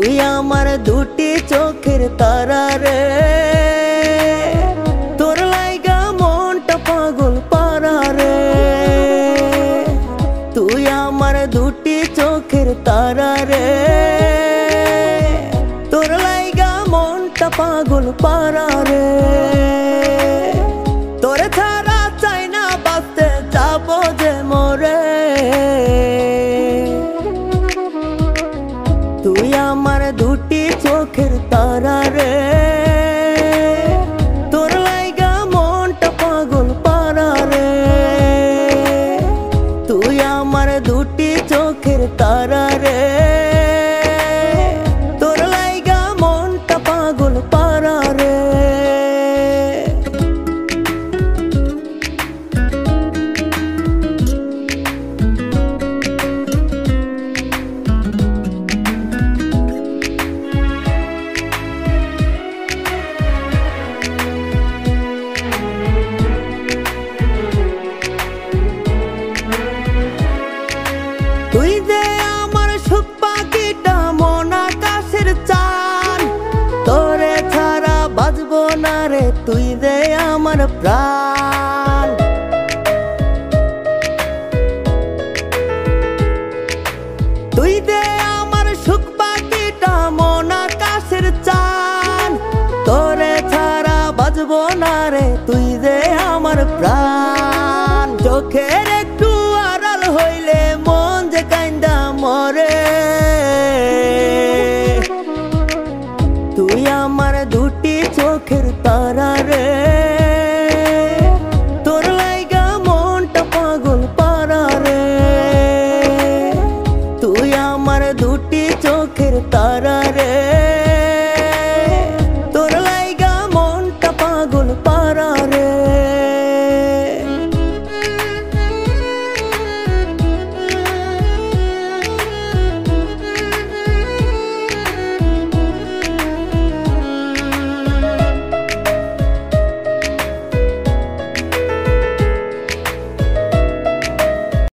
তুই আমার দুটি চোখের তারা রে, তোর লাইগা মনটা পাগল পারা রে। তুই আমার দুটি চোখের তারা রে, তোর লাইগা মনটা পাগল পারা রে। তোরে ছাড়া চাই না বাঁচতে, যাবো যে মরে। তুই আমার দুটি চোখের তারা রে, তোর লাইগা মনটা পাগল পারা রে। তুই আমার দুটি চোখের তারা রে, তোর লাইগা মনটা পাগল পারা রে। তুই যে আমার সুখ পাখিটা, মন আকাশের চান, তোরে ছাড়া বাঁচবো না রে, তুই যে আমার প্রাণ। তুই যে আমার সুখ পাখিটা, মন আকাশের চান, তোরে ছাড়া বাঁচবো না রে, তুই যে আমার প্রাণ। চোখের